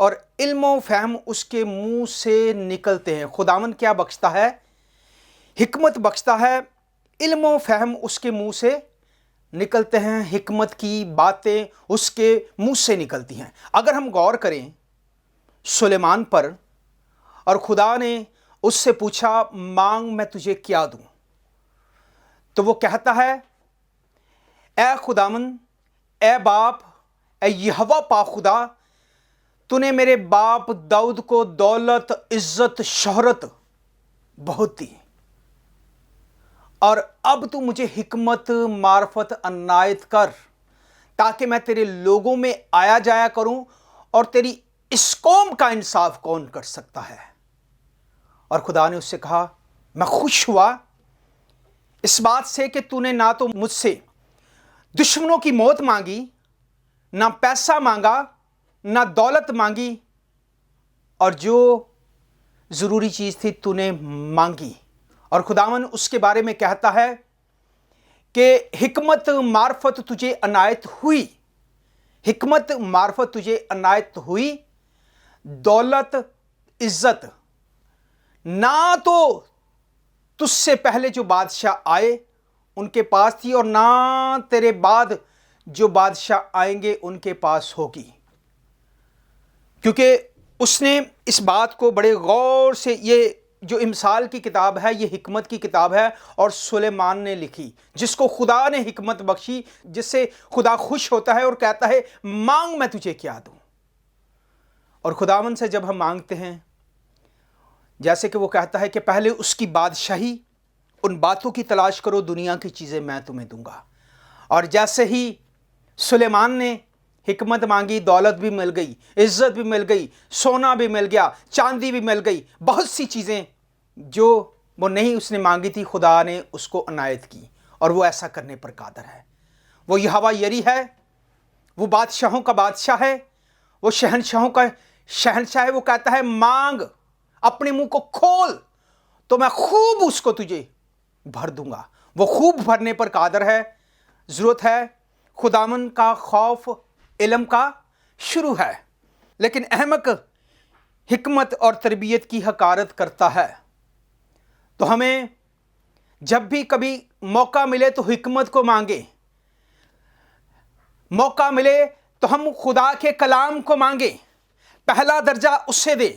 اور علم و فہم اس کے منہ سے نکلتے ہیں۔ خداوند کیا بخشتا ہے؟ حکمت بخشتا ہے، علم و فہم اس کے منہ سے نکلتے ہیں، حکمت کی باتیں اس کے منہ سے نکلتی ہیں۔ اگر ہم غور کریں سلیمان پر، اور خدا نے اس سے پوچھا مانگ میں تجھے کیا دوں، تو وہ کہتا ہے اے خداوند، اے باپ، اے یہوہ پاک خدا، تو نے میرے باپ داؤد کو دولت، عزت، شہرت بہت دی، اور اب تو مجھے حکمت، معرفت عنایت کر، تاکہ میں تیرے لوگوں میں آیا جایا کروں، اور تیری اس قوم کا انصاف کون کر سکتا ہے؟ اور خدا نے اس سے کہا میں خوش ہوا اس بات سے کہ تو نے نہ تو مجھ سے دشمنوں کی موت مانگی، نہ پیسہ مانگا، نہ دولت مانگی، اور جو ضروری چیز تھی تو نے مانگی۔ اور خداوند اس کے بارے میں کہتا ہے کہ حکمت معرفت تجھے عنایت ہوئی، حکمت معرفت تجھے عنایت ہوئی، دولت، عزت نہ تو تجھ سے پہلے جو بادشاہ آئے ان کے پاس تھی، اور نہ تیرے بعد جو بادشاہ آئیں گے ان کے پاس ہوگی۔ کیونکہ اس نے اس بات کو بڑے غور سے، یہ جو امثال کی کتاب ہے یہ حکمت کی کتاب ہے، اور سلیمان نے لکھی، جس کو خدا نے حکمت بخشی، جس سے خدا خوش ہوتا ہے اور کہتا ہے مانگ میں تجھے کیا دوں۔ اور خداوند سے جب ہم مانگتے ہیں، جیسے کہ وہ کہتا ہے کہ پہلے اس کی بادشاہی، ان باتوں کی تلاش کرو، دنیا کی چیزیں میں تمہیں دوں گا۔ اور جیسے ہی سلیمان نے حکمت مانگی، دولت بھی مل گئی، عزت بھی مل گئی، سونا بھی مل گیا، چاندی بھی مل گئی، بہت سی چیزیں جو وہ نہیں اس نے مانگی تھی خدا نے اس کو عنایت کی، اور وہ ایسا کرنے پر قادر ہے۔ وہ یہوہ یری ہے، وہ بادشاہوں کا بادشاہ ہے، وہ شہنشاہوں کا شہنشاہ ہے۔ وہ کہتا ہے مانگ، اپنے منہ کو کھول تو میں خوب اس کو تجھے بھر دوں گا۔ وہ خوب بھرنے پر قادر ہے۔ ضرورت ہے خداوند کا خوف علم کا شروع ہے، لیکن احمق حکمت اور تربیت کی حقارت کرتا ہے۔ تو ہمیں جب بھی کبھی موقع ملے تو حکمت کو مانگے، موقع ملے تو ہم خدا کے کلام کو مانگے، پہلا درجہ اس سے دے،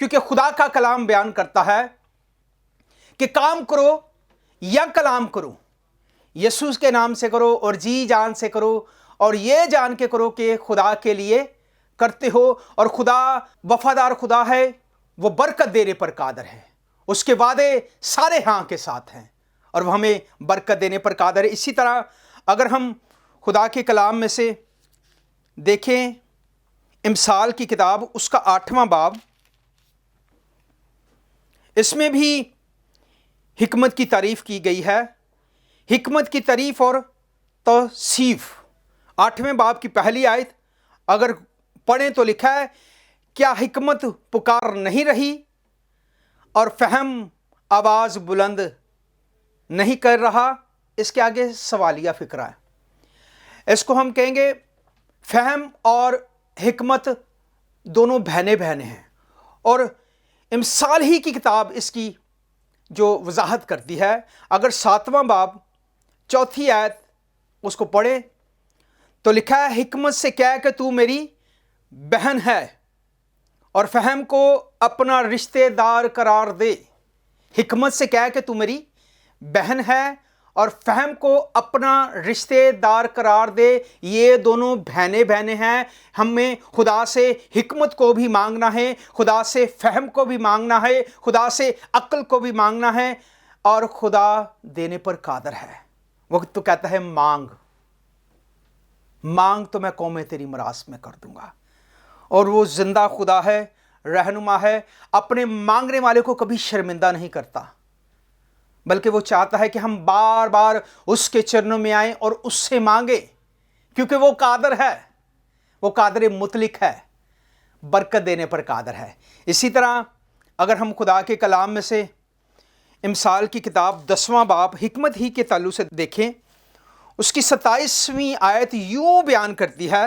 کیونکہ خدا کا کلام بیان کرتا ہے کہ کام کرو یا کلام کرو، یسوع کے نام سے کرو اور جی جان سے کرو، اور یہ جان کے کرو کہ خدا کے لیے کرتے ہو، اور خدا وفادار خدا ہے، وہ برکت دینے پر قادر ہے، اس کے وعدے سارے ہاں کے ساتھ ہیں، اور وہ ہمیں برکت دینے پر قادر ہے۔ اسی طرح اگر ہم خدا کے کلام میں سے دیکھیں امثال کی کتاب، اس کا 8واں باب، اس میں بھی حکمت کی تعریف کی گئی ہے، حکمت کی تعریف اور توصیف۔ 8ویں باب کی پہلی آیت اگر پڑھیں تو لکھا ہے کیا حکمت پکار نہیں رہی اور فہم آواز بلند نہیں کر رہا؟ اس کے آگے سوالیہ فقرہ ہے۔ اس کو ہم کہیں گے فہم اور حکمت دونوں بہنے بہنے ہیں، اور امثال ہی کی کتاب اس کی جو وضاحت کرتی ہے۔ اگر 7واں باب 4 آیت اس کو پڑھیں تو لکھا ہے حکمت سے کہہ کہ تو میری بہن ہے، اور فہم کو اپنا رشتہ دار قرار دے۔ حکمت سے کہہ کہ تو میری بہن ہے اور فہم کو اپنا رشتہ دار قرار دے۔ یہ دونوں بہنے بہنے ہیں۔ ہمیں خدا سے حکمت کو بھی مانگنا ہے، خدا سے فہم کو بھی مانگنا ہے، خدا سے عقل کو بھی مانگنا ہے، اور خدا دینے پر قادر ہے۔ وہ تو کہتا ہے مانگ مانگ تو میں قومیں تیری میراث میں کر دوں گا۔ اور وہ زندہ خدا ہے، رہنما ہے، اپنے مانگنے والے کو کبھی شرمندہ نہیں کرتا، بلکہ وہ چاہتا ہے کہ ہم بار بار اس کے چرنوں میں آئیں اور اس سے مانگیں، کیونکہ وہ قادر ہے، وہ قادر مطلق ہے، برکت دینے پر قادر ہے۔ اسی طرح اگر ہم خدا کے کلام میں سے امثال کی کتاب 10واں باب حکمت ہی کے تعلق سے دیکھیں، اس کی 27ویں آیت یوں بیان کرتی ہے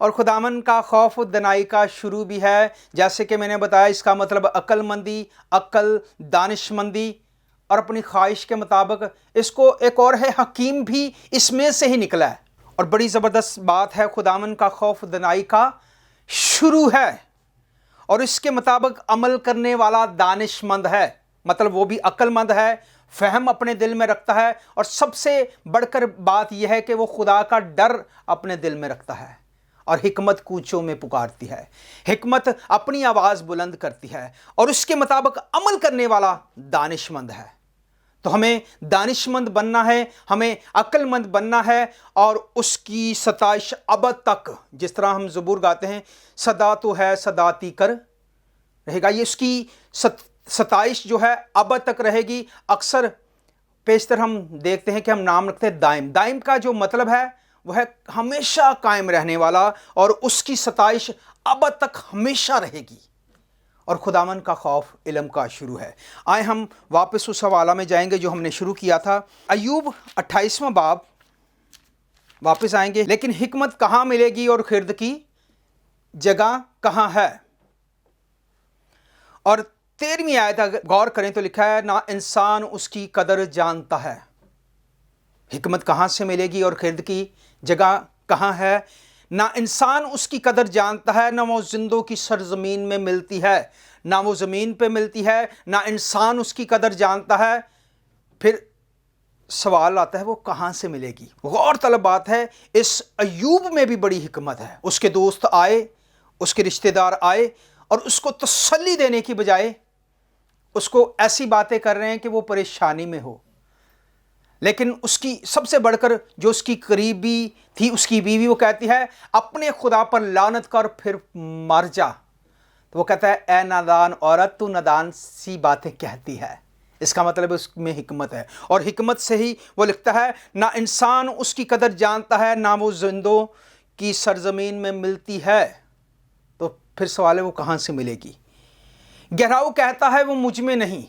اور خداوند کا خوف و دنائی کا شروع بھی ہے. جیسے کہ میں نے بتایا اس کا مطلب عقل مندی، عقل، دانش مندی اور اپنی خواہش کے مطابق. اس کو ایک اور ہے حکیم بھی اس میں سے ہی نکلا ہے. اور بڑی زبردست بات ہے، خداوند کا خوف و دنائی کا شروع ہے اور اس کے مطابق عمل کرنے والا دانش مند ہے. مطلب وہ بھی عقل مند ہے، فہم اپنے دل میں رکھتا ہے، اور سب سے بڑھ کر بات یہ ہے کہ وہ خدا کا ڈر اپنے دل میں رکھتا ہے. اور حکمت کوچوں میں پکارتی ہے، حکمت اپنی آواز بلند کرتی ہے اور اس کے مطابق عمل کرنے والا دانش مند ہے. تو ہمیں دانش مند بننا ہے، ہمیں عقل مند بننا ہے، اور اس کی ستائش ابد تک، جس طرح ہم زبور گاتے ہیں، صدا تو ہے صداتی کر رہے گا. یہ اس کی ستائش جو ہے ابد تک رہے گی. اکثر پیشتر ہم دیکھتے ہیں کہ ہم نام رکھتے ہیں دائم. دائم کا جو مطلب ہے وہ ہے ہمیشہ قائم رہنے والا، اور اس کی ستائش ابد تک ہمیشہ رہے گی. اور خداوند کا خوف علم کا شروع ہے. آئے ہم واپس اس حوالہ میں جائیں گے جو ہم نے شروع کیا تھا. ایوب 28واں باب واپس آئیں گے. لیکن حکمت کہاں ملے گی اور خرد کی جگہ کہاں ہے؟ اور 13ویں آیت اگر غور کریں تو لکھا ہے، نہ انسان اس کی قدر جانتا ہے. حکمت کہاں سے ملے گی اور خرد کی جگہ کہاں ہے؟ نہ انسان اس کی قدر جانتا ہے، نہ وہ زندوں کی سرزمین میں ملتی ہے. نہ وہ زمین پہ ملتی ہے، نہ انسان اس کی قدر جانتا ہے. پھر سوال آتا ہے وہ کہاں سے ملے گی؟ غور طلب بات ہے، اس ایوب میں بھی بڑی حکمت ہے. اس کے دوست آئے، اس کے رشتہ دار آئے اور اس کو تسلی دینے کی بجائے اس کو ایسی باتیں کر رہے ہیں کہ وہ پریشانی میں ہو. لیکن اس کی سب سے بڑھ کر جو اس کی قریبی تھی، اس کی بیوی، وہ کہتی ہے اپنے خدا پر لعنت کر پھر مر جا. تو وہ کہتا ہے اے نادان عورت، تو نادان سی باتیں کہتی ہے. اس کا مطلب اس میں حکمت ہے، اور حکمت سے ہی وہ لکھتا ہے نہ انسان اس کی قدر جانتا ہے، نہ وہ زندوں کی سرزمین میں ملتی ہے. تو پھر سوال ہے وہ کہاں سے ملے گی؟ گہراؤ کہتا ہے وہ مجھ میں نہیں.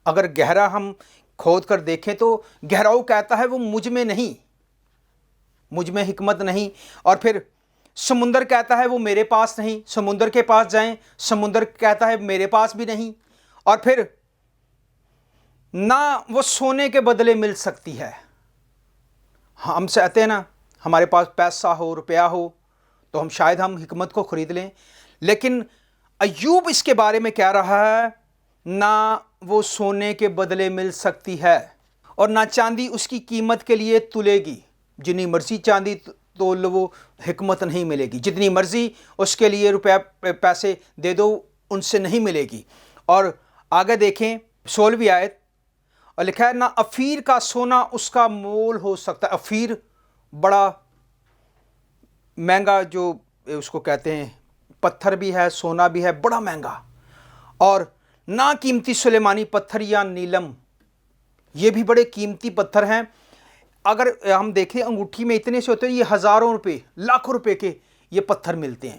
اگر گہرا ہم کھود کر دیکھیں تو گہراؤ کہتا ہے وہ مجھ میں نہیں، مجھ میں حکمت نہیں. اور پھر سمندر کہتا ہے وہ میرے پاس نہیں. سمندر کے پاس جائیں، سمندر کہتا ہے میرے پاس بھی نہیں. اور پھر نہ وہ سونے کے بدلے مل سکتی ہے. ہم چاہتے ہیں نا ہمارے پاس پیسہ ہو، روپیہ ہو، تو شاید ہم حکمت کو خرید لیں. لیکن ایوب اس کے بارے میں کہہ رہا ہے نہ وہ سونے کے بدلے مل سکتی ہے، اور نہ چاندی اس کی قیمت کے لیے تلے گی. جتنی مرضی چاندی تو وہ حکمت نہیں ملے گی. جتنی مرضی اس کے لیے روپے پیسے دے دو، ان سے نہیں ملے گی. اور آگے دیکھیں 16ویں آیت، اور لکھا ہے نہ افیر کا سونا اس کا مول ہو سکتا. افیر بڑا مہنگا، جو اس کو کہتے ہیں پتھر بھی ہے، سونا بھی ہے، بڑا مہنگا. اور نہ قیمتی سلیمانی پتھر یا نیلم، یہ بھی بڑے قیمتی پتھر ہیں. اگر ہم دیکھیں انگوٹھی میں اتنے سے ہوتے ہیں، یہ ہزاروں روپے، لاکھوں روپے کے یہ پتھر ملتے ہیں.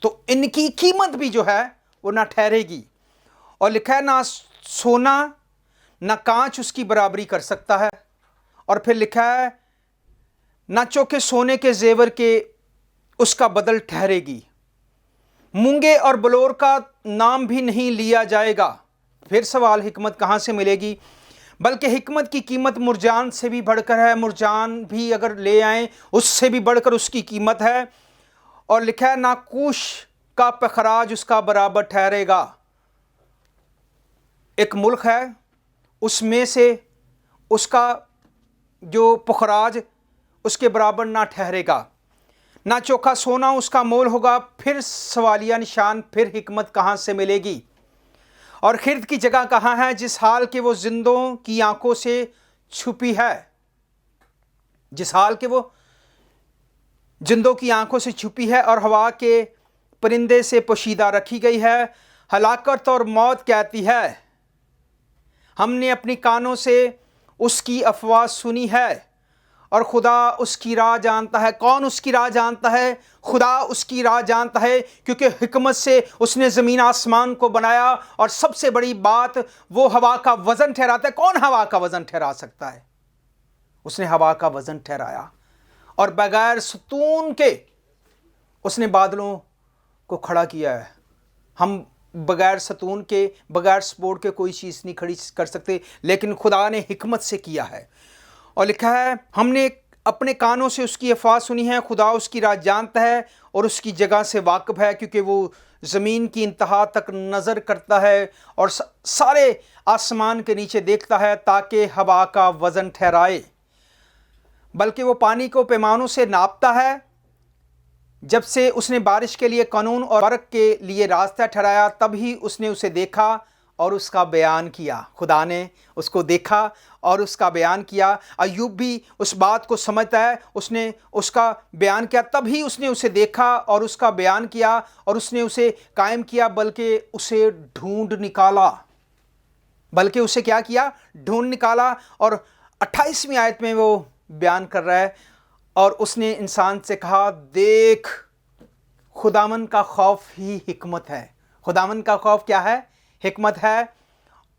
تو ان کی قیمت بھی جو ہے وہ نہ ٹھہرے گی. اور لکھا ہے نہ سونا نہ کانچ اس کی برابری کر سکتا ہے. اور پھر لکھا ہے نہ چوکے سونے کے زیور کے اس کا بدل ٹھہرے گی. مونگے اور بلور کا نام بھی نہیں لیا جائے گا. پھر سوال حکمت کہاں سے ملے گی؟ بلکہ حکمت کی قیمت مرجان سے بھی بڑھ کر ہے. مرجان بھی اگر لے آئیں اس سے بھی بڑھ کر اس کی قیمت ہے. اور لکھا ہے نہ کوش کا پخراج اس کا برابر ٹھہرے گا. ایک ملک ہے، اس میں سے اس کا جو پخراج اس کے برابر نہ ٹھہرے گا. نہ چوکھا سونا اس کا مول ہوگا. پھر سوالیہ نشان، پھر حکمت کہاں سے ملے گی اور خرد کی جگہ کہاں ہے؟ جس حال کہ وہ زندوں کی آنکھوں سے چھپی ہے. جس حال کہ وہ زندوں کی آنکھوں سے چھپی ہے اور ہوا کے پرندے سے پوشیدہ رکھی گئی ہے. ہلاکت اور موت کہتی ہے ہم نے اپنی کانوں سے اس کی افواہ سنی ہے، اور خدا اس کی راہ جانتا ہے. کون اس کی راہ جانتا ہے؟ خدا اس کی راہ جانتا ہے، کیونکہ حکمت سے اس نے زمین آسمان کو بنایا. اور سب سے بڑی بات، وہ ہوا کا وزن ٹھہراتا ہے. کون ہوا کا وزن ٹھہرا سکتا ہے؟ اس نے ہوا کا وزن ٹھہرایا، اور بغیر ستون کے اس نے بادلوں کو کھڑا کیا ہے. ہم بغیر ستون کے، بغیر سپورٹ کے کوئی چیز نہیں کھڑی کر سکتے، لیکن خدا نے حکمت سے کیا ہے. اور لکھا ہے ہم نے اپنے کانوں سے اس کی الفاظ سنی ہیں. خدا اس کی راہ جانتا ہے اور اس کی جگہ سے واقف ہے، کیونکہ وہ زمین کی انتہا تک نظر کرتا ہے اور سارے آسمان کے نیچے دیکھتا ہے تاکہ ہوا کا وزن ٹھہرائے. بلکہ وہ پانی کو پیمانوں سے ناپتا ہے. جب سے اس نے بارش کے لیے قانون اور برق کے لیے راستہ ٹھہرایا، تب ہی اس نے اسے دیکھا اور اس کا بیان کیا. خدا نے اس کو دیکھا اور اس کا بیان کیا. ایوب بھی اس بات کو سمجھتا ہے. اس نے اس کا بیان کیا، تب ہی اس نے اسے دیکھا اور اس کا بیان کیا، اور اس نے اسے قائم کیا، بلکہ اسے ڈھونڈ نکالا. بلکہ اسے کیا کیا؟ ڈھونڈ نکالا. اور 28ویں آیت میں وہ بیان کر رہا ہے، اور اس نے انسان سے کہا دیکھ خداوند کا خوف ہی حکمت ہے. خداوند کا خوف کیا ہے؟ حکمت ہے.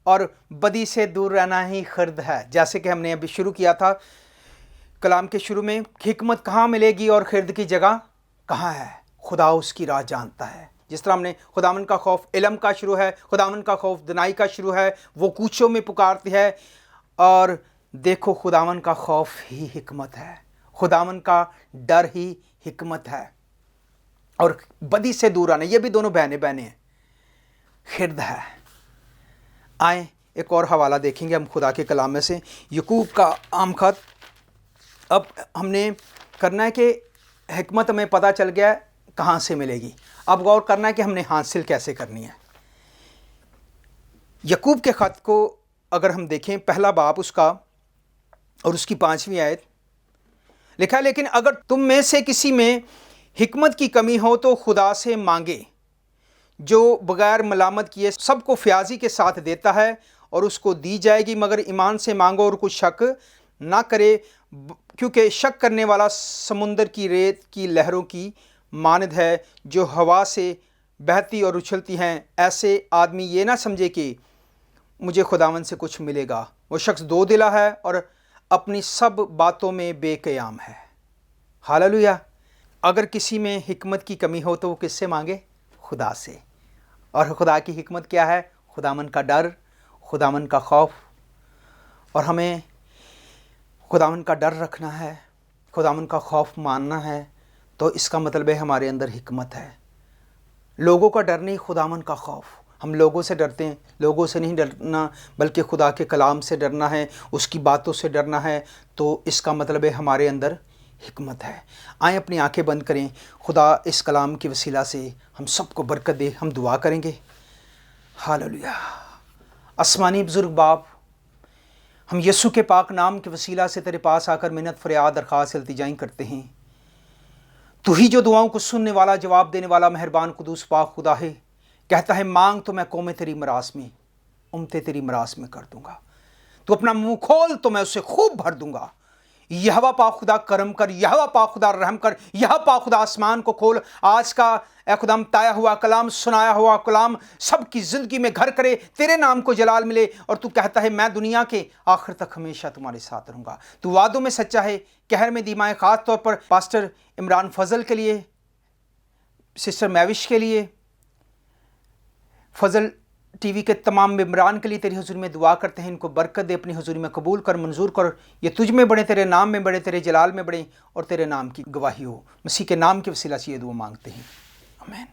اور بدی سے دور رہنا ہی خرد ہے. جیسے کہ ہم نے ابھی شروع کیا تھا کلام کے شروع میں، حکمت کہاں ملے گی اور خرد کی جگہ کہاں ہے؟ خدا اس کی راہ جانتا ہے. جس طرح ہم نے خداوند کا خوف علم کا شروع ہے، خداوند کا خوف دنائی کا شروع ہے، وہ کوچوں میں پکارتی ہے. اور دیکھو خداوند کا خوف ہی حکمت ہے، خداوند کا ڈر ہی حکمت ہے. اور بدی سے دور آنا، یہ بھی دونوں بہنیں ہیں، خرد ہے. آئیں ایک اور حوالہ دیکھیں گے ہم خدا کے کلام میں سے، یعقوب کا عام خط. اب ہم نے کرنا ہے کہ حکمت ہمیں پتہ چل گیا ہے کہاں سے ملے گی. اب غور کرنا ہے کہ ہم نے حاصل کیسے کرنی ہے. یعقوب کے خط کو اگر ہم دیکھیں، پہلا باب اس کا اور اس کی 5ویں آیت، لکھا ہے لیکن اگر تم میں سے کسی میں حکمت کی کمی ہو تو خدا سے مانگے جو بغیر ملامت کیے سب کو فیاضی کے ساتھ دیتا ہے اور اس کو دی جائے گی، مگر ایمان سے مانگو اور کچھ شک نہ کرے، کیونکہ شک کرنے والا سمندر کی ریت کی لہروں کی مانند ہے جو ہوا سے بہتی اور اچھلتی ہیں. ایسے آدمی یہ نہ سمجھے کہ مجھے خداوند سے کچھ ملے گا. وہ شخص دو دلا ہے اور اپنی سب باتوں میں بے قیام ہے. ہاللویا. اگر کسی میں حکمت کی کمی ہو تو وہ کس سے مانگے؟ خدا سے. اور خدا کی حکمت کیا ہے؟ خداوند کا ڈر، خداوند کا خوف. اور ہمیں خداوند کا ڈر رکھنا ہے، خداوند کا خوف ماننا ہے. تو اس کا مطلب ہے ہمارے اندر حکمت ہے. لوگوں کا ڈر نہیں، خداوند کا خوف. ہم لوگوں سے ڈرتے ہیں، لوگوں سے نہیں ڈرنا بلکہ خدا کے کلام سے ڈرنا ہے، اس کی باتوں سے ڈرنا ہے. تو اس کا مطلب ہے ہمارے اندر حکمت ہے. آئیں اپنی آنکھیں بند کریں. خدا اس کلام کی وسیلہ سے ہم سب کو برکت دے. ہم دعا کریں گے. ہاللویا. آسمانی بزرگ باپ، ہم یسوع کے پاک نام کے وسیلہ سے تیرے پاس آ کر منت فریاد درخواست التجائیں کرتے ہیں. تو ہی جو دعاؤں کو سننے والا، جواب دینے والا، مہربان قدوس پاک خدا ہے. کہتا ہے مانگ تو میں قومیں تیری میراث میں، امتیں تیری میراث میں کر دوں گا. تو اپنا منہ کھول تو میں اسے خوب بھر دوں گا. یہوہ پاک خدا کرم کر، یہوہ پاک خدا رحم کر، یہوہ پاک خدا آسمان کو کھول. آج کا اے خدا تایا ہوا کلام، سنایا ہوا کلام سب کی زندگی میں گھر کرے، تیرے نام کو جلال ملے. اور تو کہتا ہے میں دنیا کے آخر تک ہمیشہ تمہارے ساتھ رہوں گا. تو وعدوں میں سچا ہے. قہر میں دیمائے، خاص طور پر پاسٹر عمران فضل کے لیے، سسٹر میوش کے لیے، فضل ٹی وی کے تمام ممبران کے لیے تیری حضور میں دعا کرتے ہیں. ان کو برکت دے، اپنی حضوری میں قبول کر، منظور کر. یہ تجھ میں بڑھیں، تیرے نام میں بڑھیں، تیرے جلال میں بڑھیں، اور تیرے نام کی گواہی ہو. مسیح کے نام کے وسیلہ سے یہ دعا مانگتے ہیں. آمین.